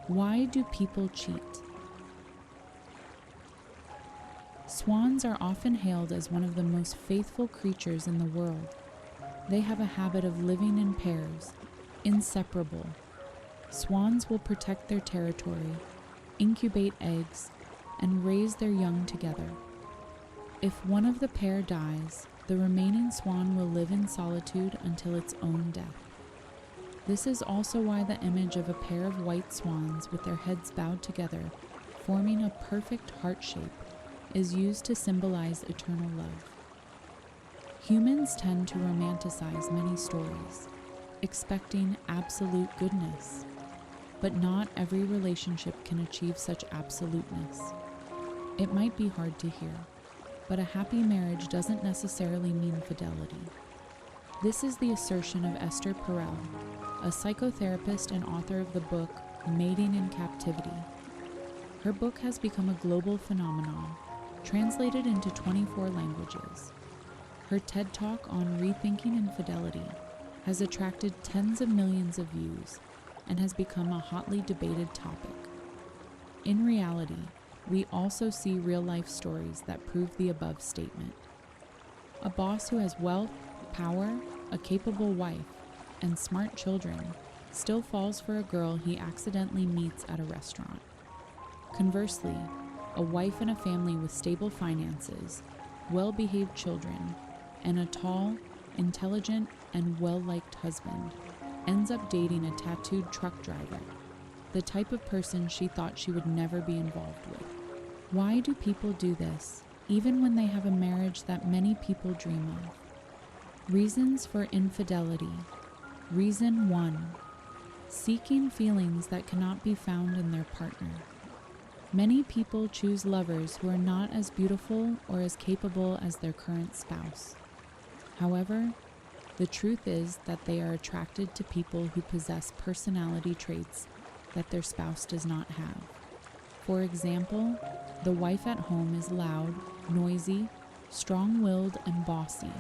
Why do people cheat? Swans are often hailed as one of the most faithful creatures in the world. They have a habit of living in pairs, inseparable. Swans will protect their territory, incubate eggs, and raise their young together. If one of the pair dies, the remaining swan will live in solitude until its own death. This is also why the image of a pair of white swans with their heads bowed together, forming a perfect heart shape, is used to symbolize eternal love. Humans tend to romanticize many stories, expecting absolute goodness, but not every relationship can achieve such absoluteness. It might be hard to hear, but a happy marriage doesn't necessarily mean fidelity. This is the assertion of Esther Perel, a psychotherapist and author of the book Mating in Captivity. Her book has become a global phenomenon, translated into 24 languages. Her TED Talk on rethinking infidelity has attracted tens of millions of views and has become a hotly debated topic. In reality, we also see real-life stories that prove the above statement. A boss who has wealth, power, a capable wife, and smart children still falls for a girl he accidentally meets at a restaurant. Conversely, a wife in a family with stable finances, well-behaved children, and a tall, intelligent, and well-liked husband ends up dating a tattooed truck driver, the type of person she thought she would never be involved with. Why do people do this, even when they have a marriage that many people dream of? Reasons for infidelity. Reason 1. Seeking feelings that cannot be found in their partner. Many people choose lovers who are not as beautiful or as capable as their current spouse. However, the truth is that they are attracted to people who possess personality traits that their spouse does not have. For example, the wife at home is loud, noisy, strong-willed, and bossy,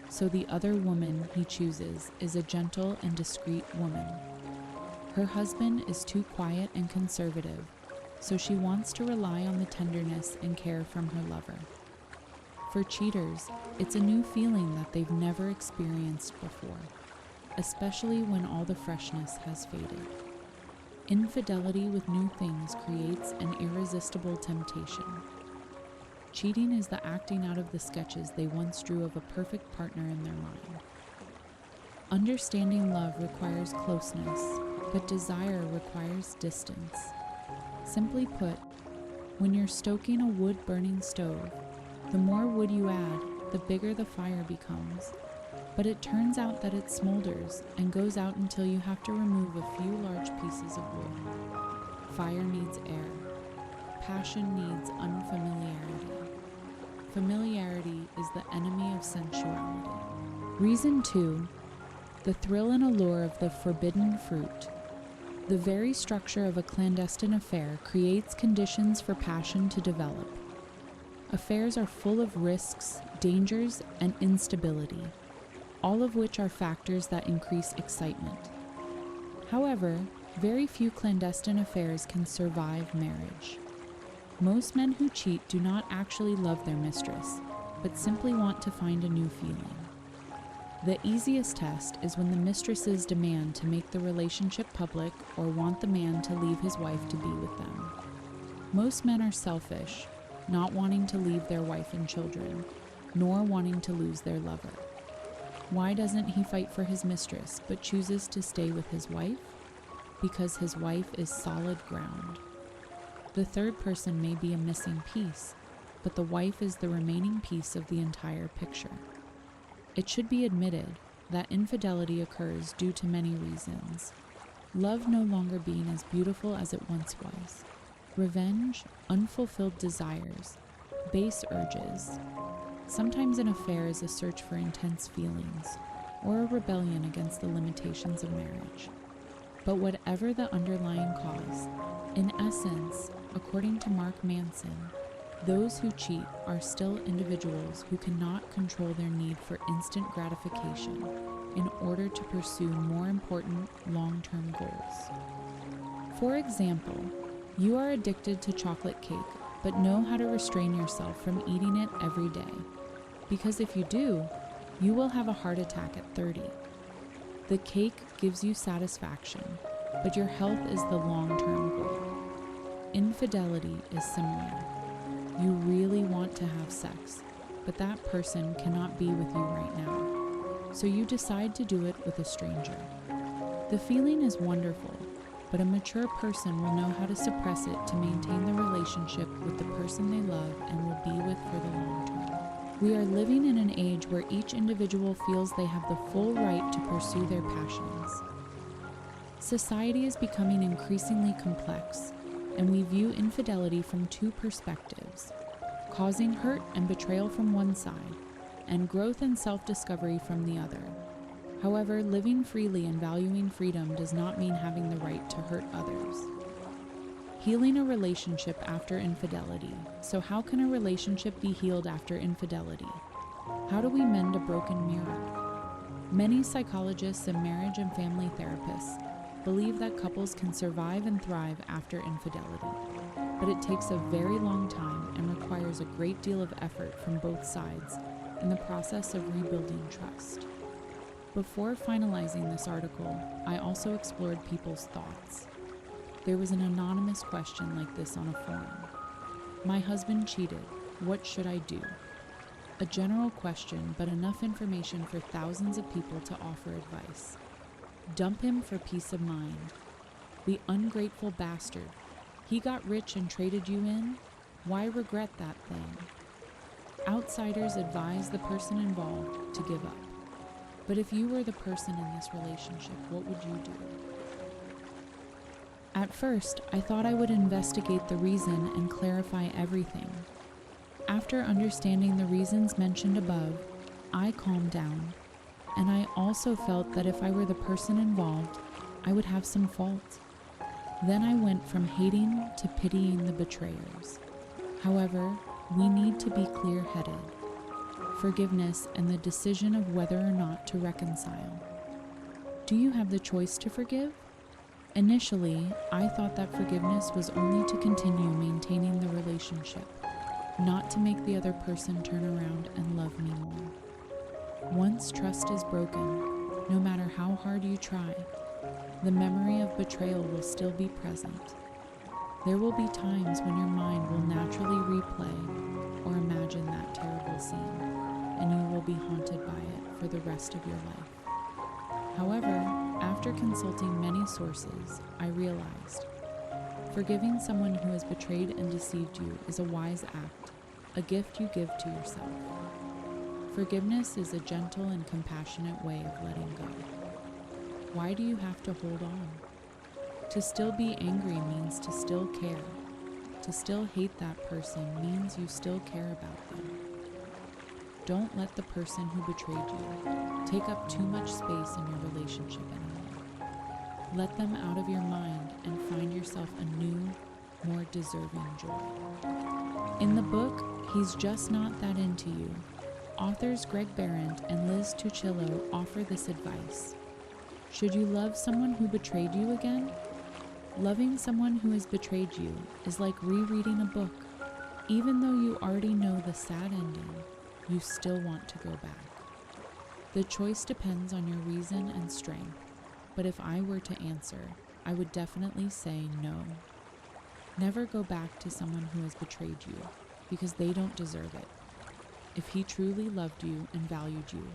so the other woman he chooses is a gentle and discreet woman. Her husband is too quiet and conservative, so she wants to rely on the tenderness and care from her lover. For cheaters, it's a new feeling that they've never experienced before, especially when all the freshness has faded. Infidelity with new things creates an irresistible temptation. Cheating is the acting out of the sketches they once drew of a perfect partner in their mind. Understanding love requires closeness, but desire requires distance. Simply put, when you're stoking a wood-burning stove, the more wood you add, the bigger the fire becomes. But it turns out that it smolders and goes out until you have to remove a few large pieces of wood. Fire needs air. Passion needs unfamiliarity. Familiarity is the enemy of sensuality. Reason 2. The thrill and allure of the forbidden fruit. The very structure of a clandestine affair creates conditions for passion to develop. Affairs are full of risks, dangers, and instability, all of which are factors that increase excitement. However, very few clandestine affairs can survive marriage. Most men who cheat do not actually love their mistress, but simply want to find a new feeling. The easiest test is when the mistresses demand to make the relationship public or want the man to leave his wife to be with them. Most men are selfish, not wanting to leave their wife and children, nor wanting to lose their lover. Why doesn't he fight for his mistress, but chooses to stay with his wife? Because his wife is solid ground. The third person may be a missing piece, but the wife is the remaining piece of the entire picture. It should be admitted that infidelity occurs due to many reasons. Love no longer being as beautiful as it once was. Revenge, unfulfilled desires, base urges. Sometimes an affair is a search for intense feelings, or a rebellion against the limitations of marriage. But whatever the underlying cause, in essence, according to Mark Manson, those who cheat are still individuals who cannot control their need for instant gratification in order to pursue more important long-term goals. For example, you are addicted to chocolate cake, but know how to restrain yourself from eating it every day. Because if you do, you will have a heart attack at 30. The cake gives you satisfaction, but your health is the long-term goal. Infidelity is similar. You really want to have sex, but that person cannot be with you right now. So you decide to do it with a stranger. The feeling is wonderful, but a mature person will know how to suppress it to maintain the relationship with the person they love and will be with for the long term. We are living in an age where each individual feels they have the full right to pursue their passions. Society is becoming increasingly complex, and we view infidelity from two perspectives, causing hurt and betrayal from one side, and growth and self-discovery from the other. However, living freely and valuing freedom does not mean having the right to hurt others. Healing a relationship after infidelity. So how can a relationship be healed after infidelity? How do we mend a broken mirror? Many psychologists and marriage and family therapists believe that couples can survive and thrive after infidelity, but it takes a very long time and requires a great deal of effort from both sides in the process of rebuilding trust. Before finalizing this article, I also explored people's thoughts. There was an anonymous question like this on a forum. My husband cheated. What should I do? A general question, but enough information for thousands of people to offer advice. Dump him for peace of mind. The ungrateful bastard. He got rich and traded you in? Why regret that thing? Outsiders advise the person involved to give up. But if you were the person in this relationship, what would you do? At first, I thought I would investigate the reason and clarify everything. After understanding the reasons mentioned above, I calmed down, and I also felt that if I were the person involved, I would have some fault. Then I went from hating to pitying the betrayers. However, we need to be clear-headed. Forgiveness and the decision of whether or not to reconcile. Do you have the choice to forgive? Initially, I thought that forgiveness was only to continue maintaining the relationship, not to make the other person turn around and love me more. Once trust is broken, no matter how hard you try, the memory of betrayal will still be present. There will be times when your mind will naturally replay or imagine that terrible scene, and you will be haunted by it for the rest of your life. However, after consulting many sources, I realized forgiving someone who has betrayed and deceived you is a wise act, a gift you give to yourself. Forgiveness is a gentle and compassionate way of letting go. Why do you have to hold on? To still be angry means to still care. To still hate that person means you still care about them. Don't let the person who betrayed you take up too much space in your relationship anymore. Let them out of your mind and find yourself a new, more deserving joy. In the book, He's Just Not That Into You, authors Greg Behrendt and Liz Tuccillo offer this advice. Should you love someone who betrayed you again? Loving someone who has betrayed you is like rereading a book. Even though you already know the sad ending, you still want to go back. The choice depends on your reason and strength, but if I were to answer, I would definitely say no. Never go back to someone who has betrayed you, because they don't deserve it. If he truly loved you and valued you,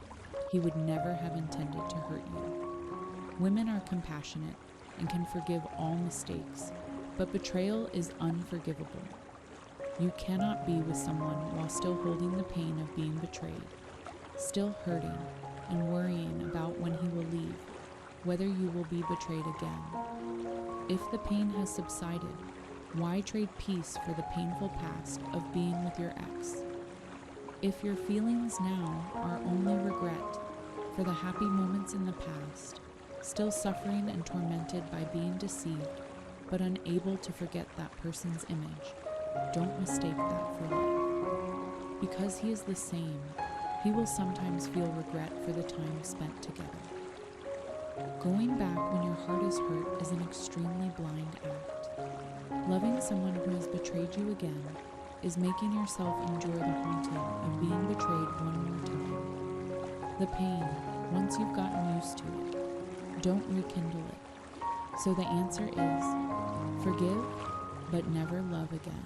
he would never have intended to hurt you. Women are compassionate and can forgive all mistakes, but betrayal is unforgivable. You cannot be with someone while still holding the pain of being betrayed, still hurting and worrying about when he will leave, whether you will be betrayed again. If the pain has subsided, why trade peace for the painful past of being with your ex? If your feelings now are only regret for the happy moments in the past, still suffering and tormented by being deceived, but unable to forget that person's image, don't mistake that for love. Because he is the same, he will sometimes feel regret for the time spent together. Going back when your heart is hurt is an extremely blind act. Loving someone who has betrayed you again is making yourself endure the haunting of being betrayed one more time. The pain, once you've gotten used to it, don't rekindle it. So the answer is, forgive, but never love again.